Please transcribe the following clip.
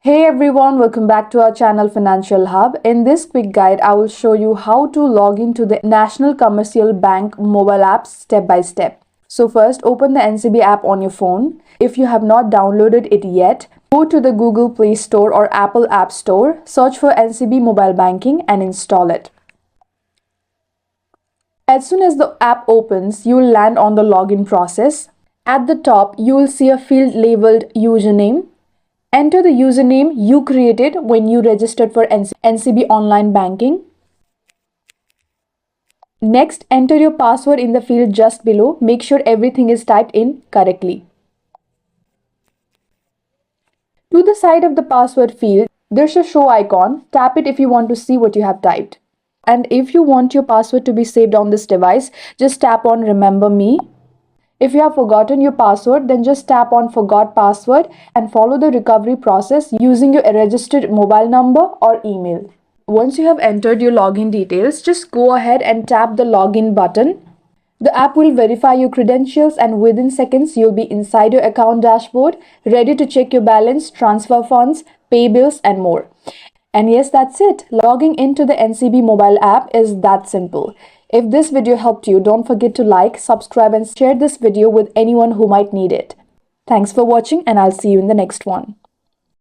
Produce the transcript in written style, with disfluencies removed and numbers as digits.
Hey everyone, welcome back to our channel Financial Hub. In this quick guide, I will show you how to log into the National Commercial Bank mobile app step by step. So first, open the NCB app on your phone. If you have not downloaded it yet, go to the Google Play Store or Apple App Store, search for NCB Mobile Banking and install it. As soon as the app opens, you will land on the login process. At the top, you will see a field labeled username. Enter the username you created when you registered for NCB Online Banking. Next, enter your password in the field just below. Make sure everything is typed in correctly. To the side of the password field, there's a show icon. Tap it if you want to see what you have typed. And if you want your password to be saved on this device, just tap on Remember Me. If you have forgotten your password, then just tap on Forgot Password and follow the recovery process using your registered mobile number or email. Once you have entered your login details, just go ahead and tap the login button. The app will verify your credentials and within seconds, you'll be inside your account dashboard, ready to check your balance, transfer funds, pay bills and more. And yes, that's it. Logging into the NCB mobile app is that simple. If this video helped you, don't forget to like, subscribe and share this video with anyone who might need it. Thanks for watching and I'll see you in the next one.